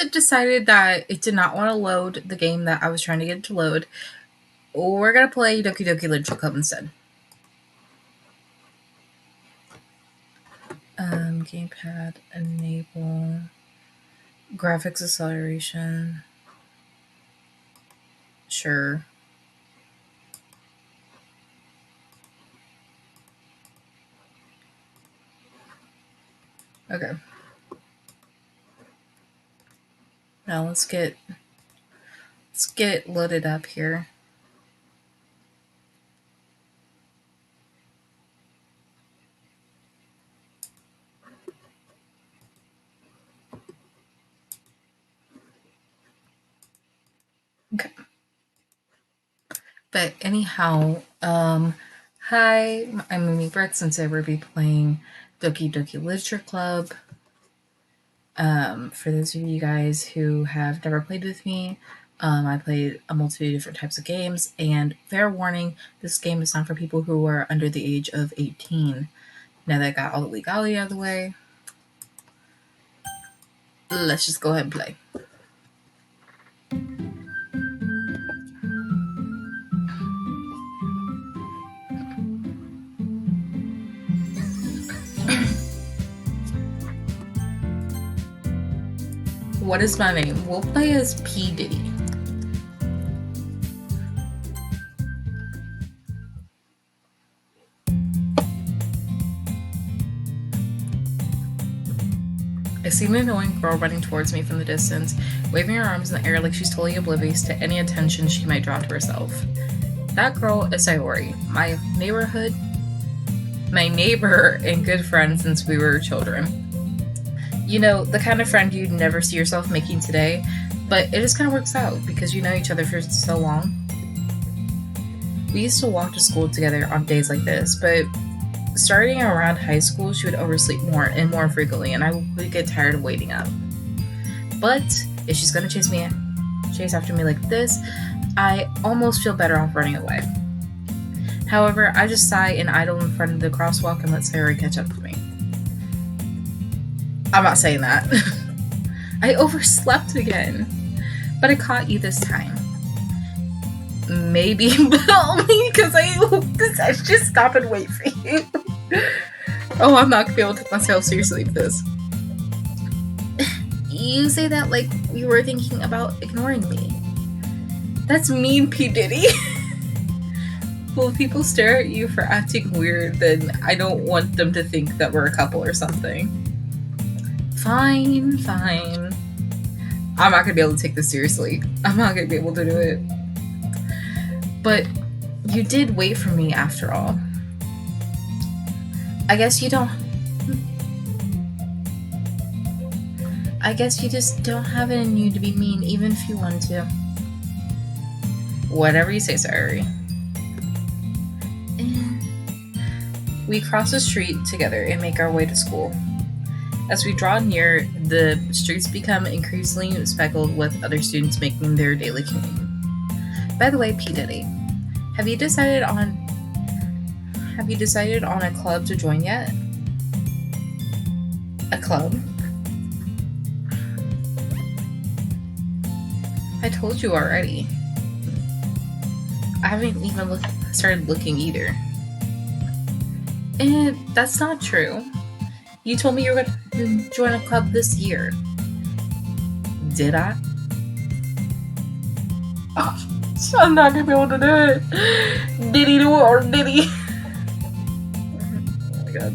It decided that it did not want to load the game that I was trying to get it to load. We're gonna play Doki Doki Literature Club instead. Gamepad enable graphics acceleration. Sure. Okay. Now let's get loaded up here. Okay. But anyhow, hi, I'm Mimi Brooks, and today we'll be playing Doki Doki Literature Club. For those of you guys who have never played with me, I played a multitude of different types of games, and fair warning, this game is not for people who are under the age of 18. Now that I got all the legality out of the way, let's just go ahead and play. What is my name? We'll play as P. Diddy. I see an annoying girl running towards me from the distance, waving her arms in the air like she's totally oblivious to any attention she might draw to herself. That girl is Sayori, my neighbor and good friend since we were children. You know, the kind of friend you'd never see yourself making today, but it just kind of works out because you know each other for so long. We used to walk to school together on days like this, but starting around high school, she would oversleep more and more frequently, and I would get tired of waiting up. But if she's gonna chase after me like this, I almost feel better off running away. However, I just sigh and idle in front of the crosswalk and let Sayori catch up to me. I'm not saying that. I overslept again, but I caught you this time. Maybe, but only because I just stop and wait for you. Oh, I'm not gonna be able to take myself seriously with this. You say that like you were thinking about ignoring me. That's mean, P. Diddy. Well, if people stare at you for acting weird, then I don't want them to think that we're a couple or something. Fine. I'm not gonna be able to take this seriously. I'm not gonna be able to do it. But you did wait for me after all. I guess you just don't have it in you to be mean even if you want to. Whatever you say, Sayori. We cross the street together and make our way to school. As we draw near, the streets become increasingly speckled with other students making their daily commute. By the way, P. Diddy, have you decided on a club to join yet? A club? I told you already. I haven't even started looking either. And that's not true. You told me you were going to join a club this year. Did I? Oh, I'm not going to be able to do it. Did he do it or did he? Oh my god.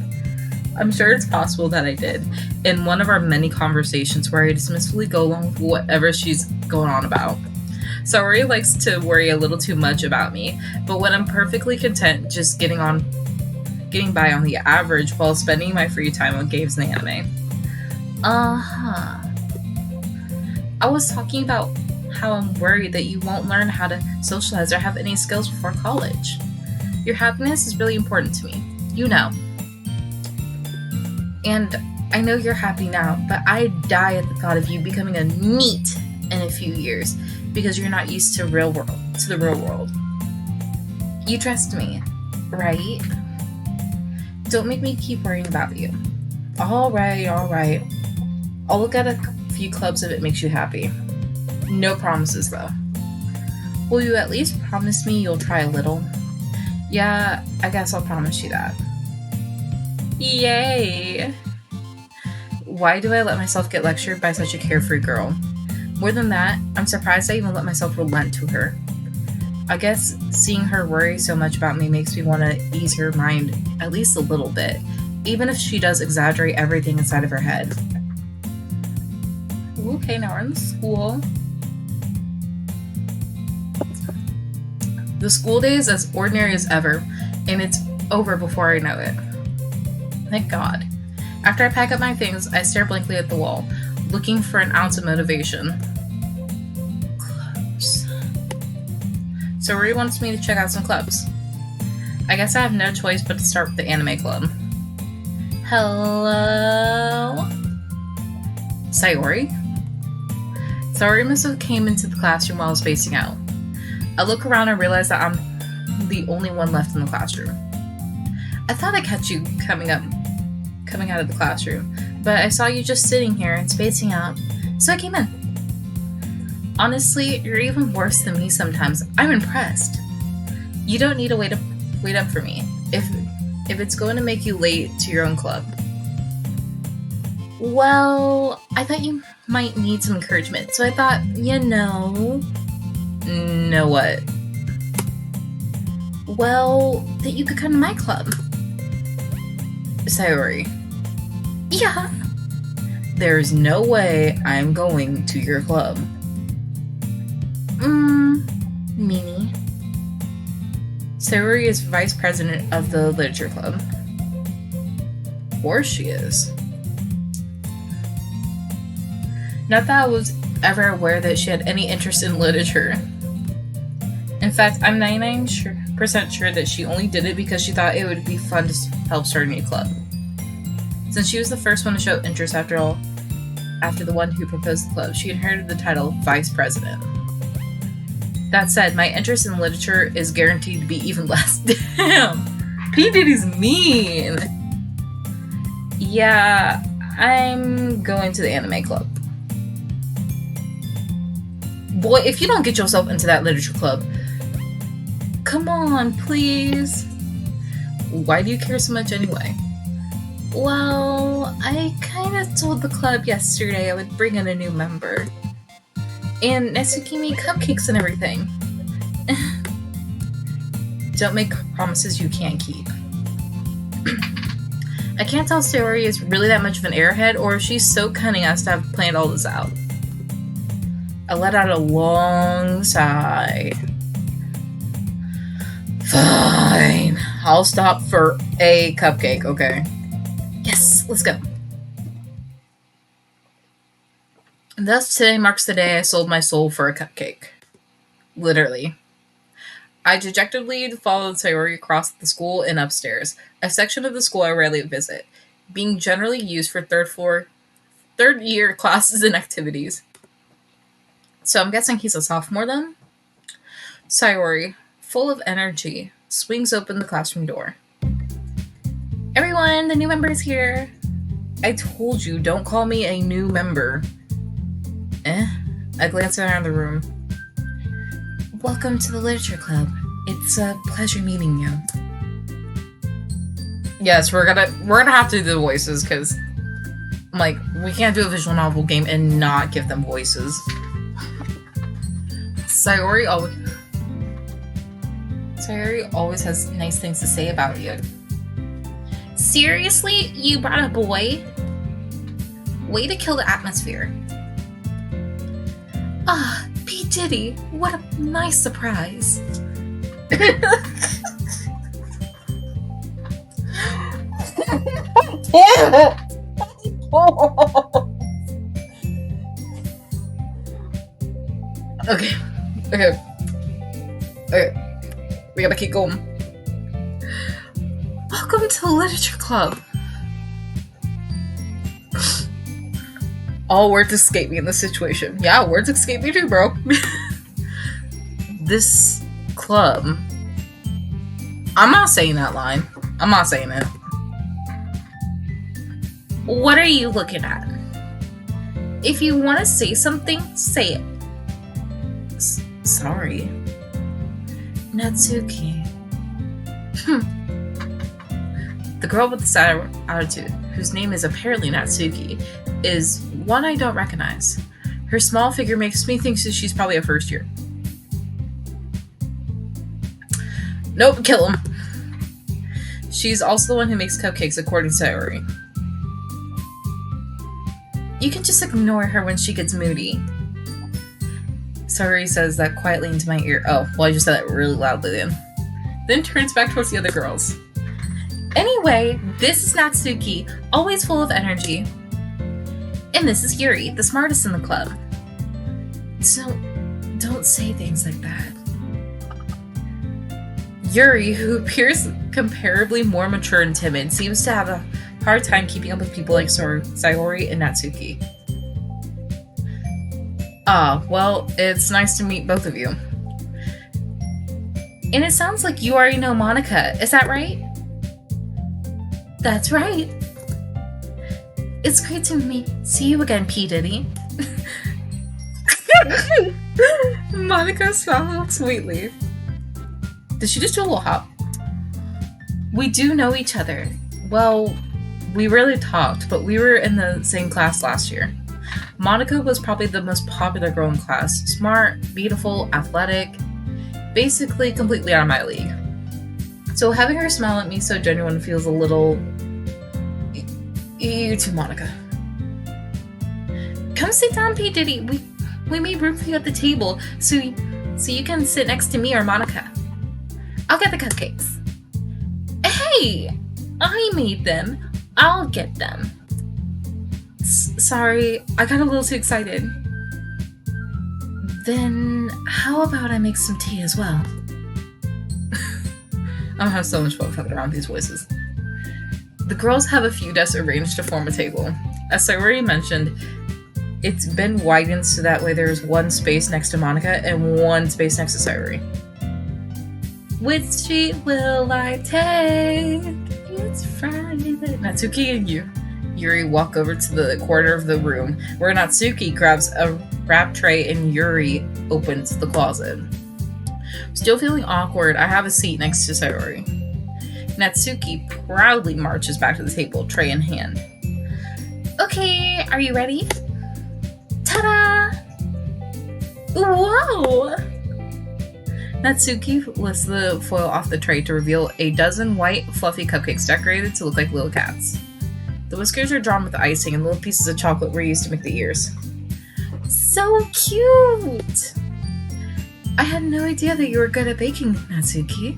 I'm sure it's possible that I did. In one of our many conversations where I dismissively go along with whatever she's going on about. Sayori likes to worry a little too much about me, but when I'm perfectly content just getting by on the average while spending my free time on games and anime. I was talking about how I'm worried that you won't learn how to socialize or have any skills before college. Your happiness is really important to me. You know. And I know you're happy now, but I die at the thought of you becoming a NEET in a few years because you're not used to the real world. You trust me, right? Don't make me keep worrying about you. All right. I'll look at a few clubs if it makes you happy. No promises, though. Will you at least promise me you'll try a little? Yeah, I guess I'll promise you that. Yay! Why do I let myself get lectured by such a carefree girl? More than that, I'm surprised I even let myself relent to her. I guess seeing her worry so much about me makes me want to ease her mind at least a little bit, even if she does exaggerate everything inside of her head. Okay, now we're in the school. The school day is as ordinary as ever, and it's over before I know it. Thank God. After I pack up my things, I stare blankly at the wall, looking for an ounce of motivation. Clubs. So Rui wants me to check out some clubs. I guess I have no choice but to start with the anime club. Hello? Sayori? Sayori must have came into the classroom while I was spacing out. I look around and realize that I'm the only one left in the classroom. I thought I catch you coming out of the classroom, but I saw you just sitting here and spacing out, so I came in. Honestly, you're even worse than me sometimes. I'm impressed. You don't need to wait up for me, if it's going to make you late to your own club. Well, I thought you might need some encouragement, so I thought, Know what? Well, that you could come to my club. Sayori. Yeah. There's no way I'm going to your club. Mimi. Sayori is vice president of the literature club. Of course she is. Not that I was ever aware that she had any interest in literature. In fact, I'm 99% sure that she only did it because she thought it would be fun to help start a new club. Since she was the first one to show interest after the one who proposed the club, she inherited the title Vice President. That said, my interest in literature is guaranteed to be even less. Damn! P. Diddy's mean! Yeah, I'm going to the anime club. Boy, if you don't get yourself into that literature club, come on, please. Why do you care so much anyway? Well, I kind of told the club yesterday I would bring in a new member. And Netsuki made cupcakes and everything. Don't make promises you can't keep. I can't tell if Sayori is really that much of an airhead or if she's so cunning as to have planned all this out. I let out a long sigh. Fine. I'll stop for a cupcake, okay? Yes, let's go. And thus, today marks the day I sold my soul for a cupcake. Literally. I dejectedly followed Sayori across the school and upstairs, a section of the school I rarely visit, being generally used for third year classes and activities. So I'm guessing he's a sophomore then? Sayori, full of energy, swings open the classroom door. Everyone, the new member is here. I told you, don't call me a new member. I glance around the room. Welcome to the literature club. It's a pleasure meeting you. Yes, we're gonna have to do the voices because, like, we can't do a visual novel game and not give them voices. Sayori always has nice things to say about you. Seriously? You brought a boy? Way to kill the atmosphere. Ah, P. Diddy, what a nice surprise. Okay. We gotta keep going. Welcome to the literature club. All words escape me in this situation. Yeah, words escape me too, bro. This club. I'm not saying that line. I'm not saying it. What are you looking at? If you want to say something, say it. Sorry. Natsuki. The girl with the sad attitude, whose name is apparently Natsuki, is one I don't recognize. Her small figure makes me think she's probably a first year. Nope, kill him. She's also the one who makes cupcakes, according to Sayori. You can just ignore her when she gets moody. Sayori says that quietly into my ear. Oh, well, I just said that really loudly then. Then turns back towards the other girls. Anyway, this is Natsuki, always full of energy. And this is Yuri, the smartest in the club. So, don't say things like that. Yuri, who appears comparably more mature and timid, seems to have a hard time keeping up with people like Sayori and Natsuki. Well, it's nice to meet both of you. And it sounds like you already know Monica, is that right? That's right. It's great to see you again, P. Diddy. Monica smiled sweetly. Did she just do a little hop? We do know each other. Well, we rarely talked, but we were in the same class last year. Monica was probably the most popular girl in class. Smart, beautiful, athletic. Basically, completely out of my league. So having her smile at me so genuine feels a little... You too, Monica. Come sit down, P. Diddy. We made room for you at the table, so you can sit next to me or Monica. I'll get the cupcakes. Hey! I made them. I'll get them. Sorry, I got a little too excited. Then, how about I make some tea as well? I'm gonna have so much fun fucking around with these voices. The girls have a few desks arranged to form a table. As I already mentioned, it's been widened so that way there's one space next to Monica and one space next to Sayori. Which street will I take? It's Friday. Natsuki and Yuri walk over to the corner of the room where Natsuki grabs a wrap tray and Yuri opens the closet. Still feeling awkward, I have a seat next to Sayori. Natsuki proudly marches back to the table, tray in hand. Okay, are you ready? Ta-da! Whoa! Natsuki lifts the foil off the tray to reveal a dozen white, fluffy cupcakes decorated to look like little cats. The whiskers are drawn with icing and little pieces of chocolate were used to make the ears. So cute! I had no idea that you were good at baking, Natsuki.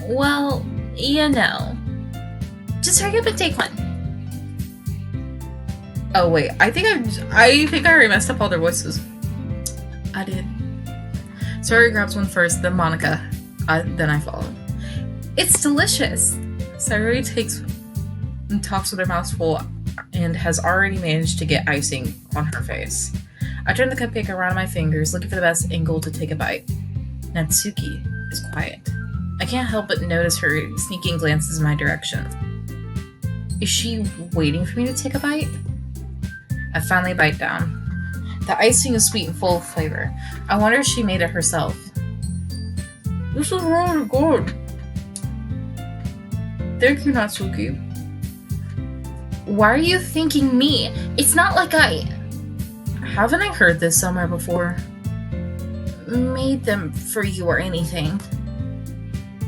Well, you know. Just hurry up and take one. Oh wait, I think I already messed up all their voices. I did. Sayori grabs one first, then Monica. Then I follow. It's delicious! Sayori takes and talks with her mouth full and has already managed to get icing on her face. I turn the cupcake around my fingers, looking for the best angle to take a bite. Natsuki is quiet. I can't help but notice her sneaking glances in my direction. Is she waiting for me to take a bite? I finally bite down. The icing is sweet and full of flavor. I wonder if she made it herself. This is really good. Thank you, Natsuki. Why are you thanking me? It's not like Haven't I heard this somewhere before? Made them for you or anything.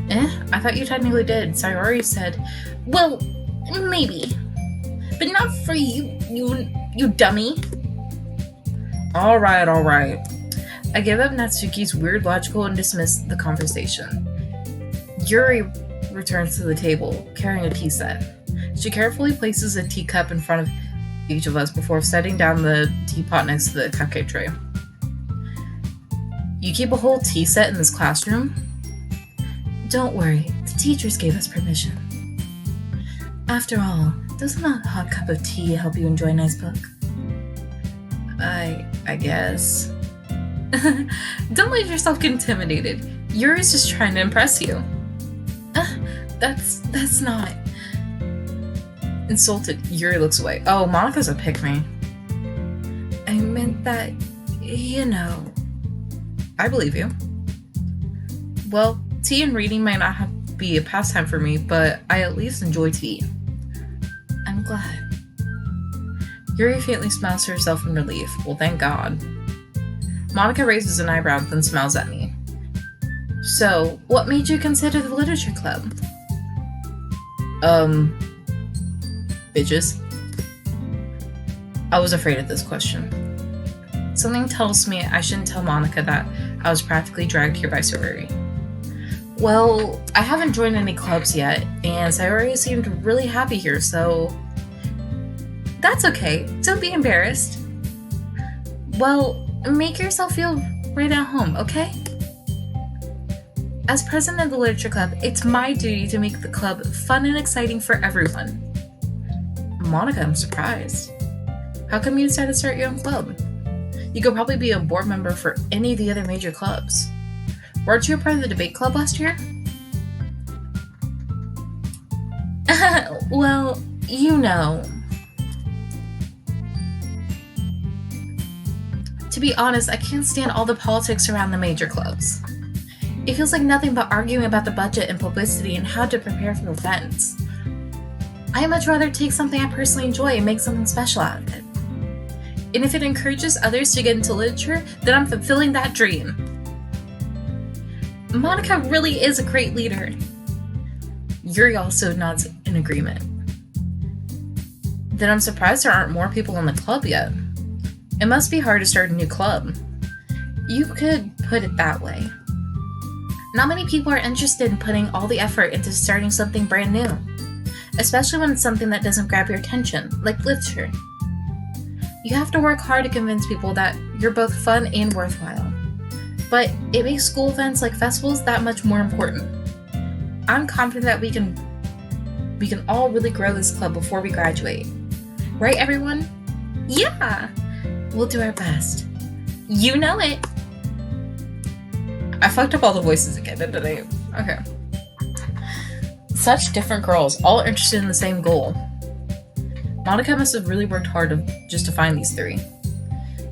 I thought you technically did. Sayori said, well, maybe. But not for you, you dummy. Alright. I give up Natsuki's weird logical and dismiss the conversation. Yuri returns to the table, carrying a tea set. She carefully places a teacup in front of each of us before setting down the teapot next to the cupcake tray. You keep a whole tea set in this classroom? Don't worry, the teachers gave us permission. After all, doesn't a hot cup of tea help you enjoy a nice book? I guess. Don't let yourself get intimidated. Yuri's just trying to impress you. That's not... Insulted, Yuri looks away. Oh, Monica's a pick-me. I meant that, you know. I believe you. Well, tea and reading might not be a pastime for me, but I at least enjoy tea. I'm glad. Yuri faintly smiles to herself in relief. Well, thank God. Monica raises an eyebrow, then smiles at me. So, what made you consider the literature club? Bitches. I was afraid of this question. Something tells me I shouldn't tell Monica that I was practically dragged here by Sayori. Well, I haven't joined any clubs yet, and Sayori seemed really happy here, so... That's okay. Don't be embarrassed. Well, make yourself feel right at home, okay? As president of the literature club, it's my duty to make the club fun and exciting for everyone. Monica, I'm surprised. How come you decided to start your own club? You could probably be a board member for any of the other major clubs. Weren't you a part of the debate club last year? Well, you know. To be honest, I can't stand all the politics around the major clubs. It feels like nothing but arguing about the budget and publicity and how to prepare for events. I'd much rather take something I personally enjoy and make something special out of it. And if it encourages others to get into literature, then I'm fulfilling that dream. Monica really is a great leader. Yuri also nods in agreement. Then I'm surprised there aren't more people in the club yet. It must be hard to start a new club. You could put it that way. Not many people are interested in putting all the effort into starting something brand new, especially when it's something that doesn't grab your attention, like literature. You have to work hard to convince people that you're both fun and worthwhile. But it makes school events like festivals that much more important. I'm confident that we can all really grow this club before we graduate. Right, everyone? Yeah! We'll do our best. You know it! I fucked up all the voices again, didn't I? Okay. Such different girls, all interested in the same goal. Monica must have really worked hard just to find these three.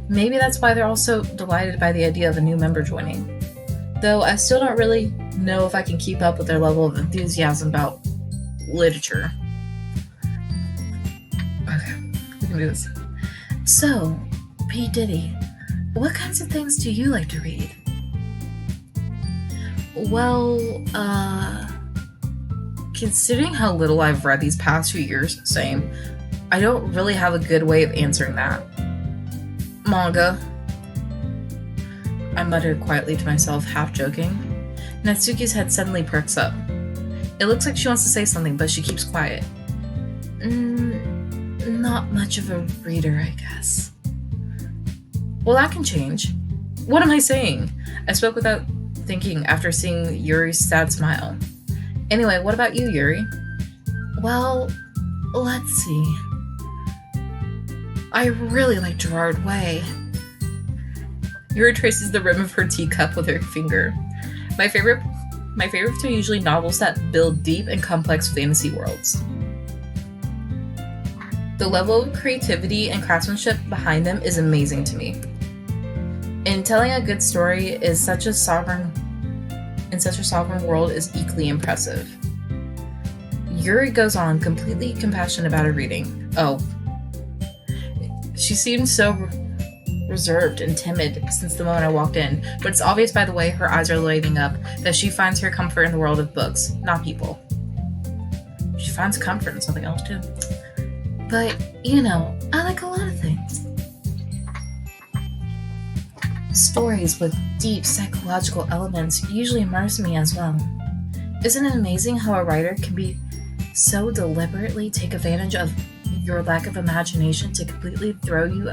Maybe that's why they're all so delighted by the idea of a new member joining. Though I still don't really know if I can keep up with their level of enthusiasm about literature. Okay, we can do this. So, P. Diddy, what kinds of things do you like to read? Well, considering how little I've read these past few years, same. I don't really have a good way of answering that. Manga. I muttered quietly to myself, half joking. Natsuki's head suddenly perks up. It looks like she wants to say something, but she keeps quiet. Not much of a reader, I guess. Well, that can change. What am I saying? I spoke without thinking after seeing Yuri's sad smile. Anyway, what about you, Yuri? Well, let's see. I really like Gerard Way. Yuri traces the rim of her teacup with her finger. My favorites are usually novels that build deep and complex fantasy worlds. The level of creativity and craftsmanship behind them is amazing to me. And telling a good story in such a sovereign world is equally impressive. Yuri goes on, completely compassionate about her reading. Oh. She seemed so reserved and timid since the moment I walked in, but it's obvious by the way her eyes are lighting up that she finds her comfort in the world of books, not people. She finds comfort in something else too. But, you know, I like a lot of things. Stories with deep psychological elements usually immerse me as well. Isn't it amazing how a writer can be so deliberately take advantage of your lack of imagination to completely throw you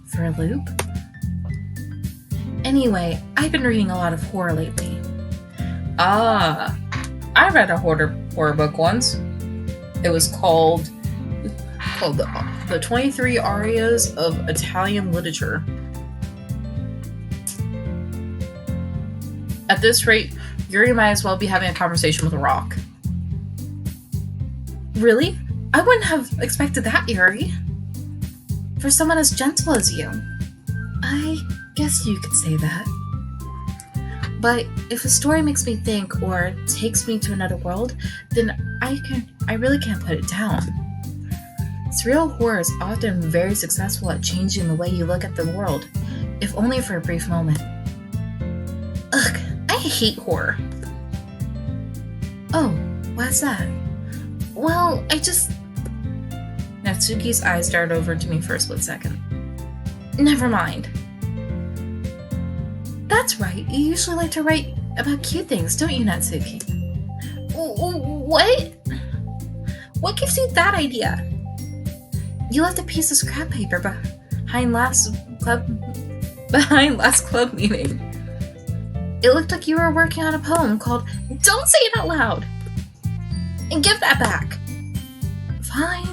for a loop? Anyway, I've been reading a lot of horror lately. I read a horror book once. It was called the 23 Arias of Italian Literature. At this rate, Yuri might as well be having a conversation with a rock. Really? I wouldn't have expected that, Yuri. For someone as gentle as you. I guess you could say that. But if a story makes me think or takes me to another world, then I really can't put it down. Surreal horror is often very successful at changing the way you look at the world, if only for a brief moment. Ugh, I hate horror. Oh, why's that? Well, Natsuki's eyes darted over to me for a split second. Never mind. That's right, you usually like to write about cute things, don't you, Natsuki? What? What gives you that idea? You left a piece of scrap paper behind last club meeting. It looked like you were working on a poem called Don't Say It Out Loud! And give that back! Fine.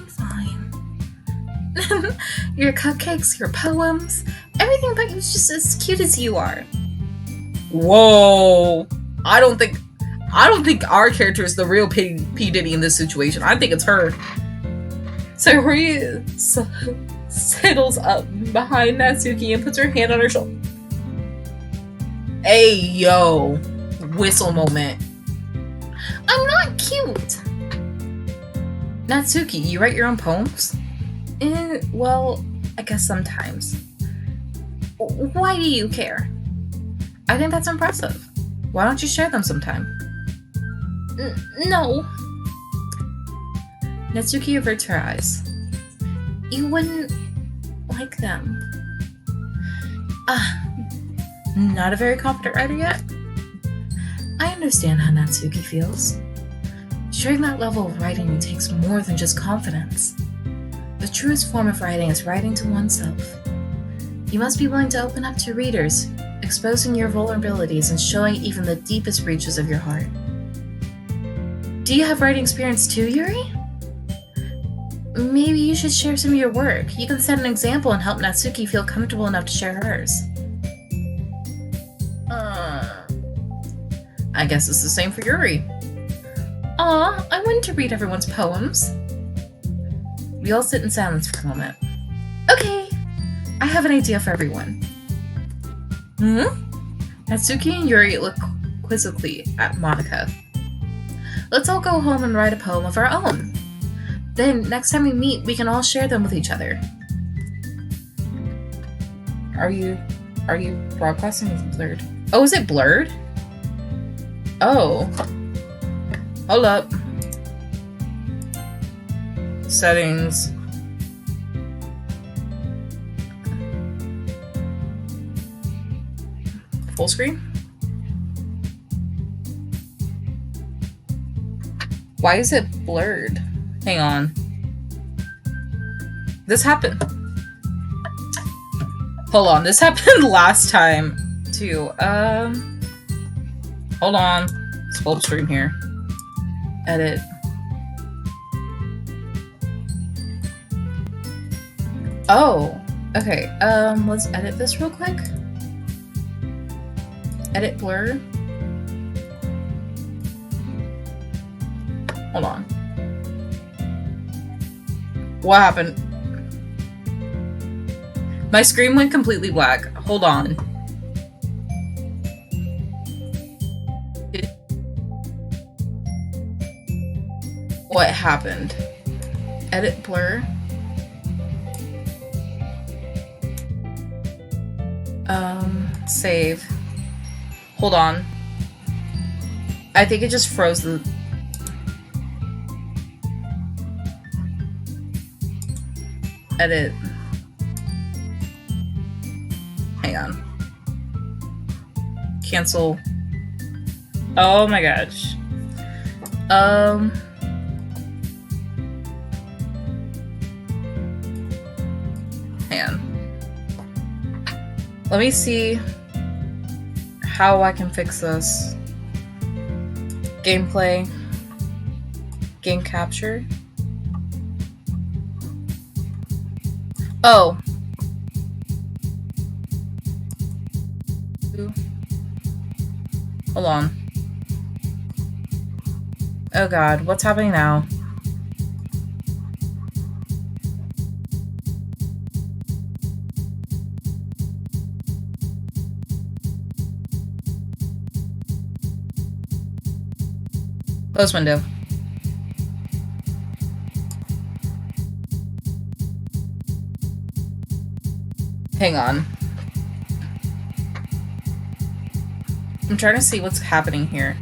Your cupcakes, your poems, everything about you is just as cute as you are. Whoa! I don't think our character is the real P. Diddy in this situation. I think it's her. Sayori settles up behind Natsuki and puts her hand on her shoulder. Hey, yo. Whistle moment. I'm not cute! Natsuki, you write your own poems? Well, I guess sometimes. Why do you care? I think that's impressive. Why don't you share them sometime? No. Natsuki averts her eyes. You wouldn't like them. Not a very confident writer yet? I understand how Natsuki feels. Sharing that level of writing takes more than just confidence. The truest form of writing is writing to oneself. You must be willing to open up to readers, exposing your vulnerabilities and showing even the deepest reaches of your heart. Do you have writing experience too, Yuri? Maybe you should share some of your work. You can set an example and help Natsuki feel comfortable enough to share hers. I guess it's the same for Yuri. Aw, I wanted to read everyone's poems. We all sit in silence for a moment. Okay, I have an idea for everyone. Natsuki and Yuri look quizzically at Monika. Let's all go home and write a poem of our own. Then, next time we meet, we can all share them with each other. Are you broadcasting with blurred? Oh, is it blurred? Oh. Hold up. Settings. Full screen? Why is it blurred? Hang on. This happened. Hold on, this happened last time too. Hold on. It's full screen here. Edit. Oh, okay. Let's edit this real quick. Edit blur. Hold on. What happened? My screen went completely black. Hold on. What happened? Edit blur. Save. Hold on. I think it just froze the... Edit. Hang on. Cancel. Oh my gosh. Hang on. Let me see how I can fix this. Gameplay. Game capture. Oh. Hold on. Oh god, what's happening now? Close window. Hang on. I'm trying to see what's happening here.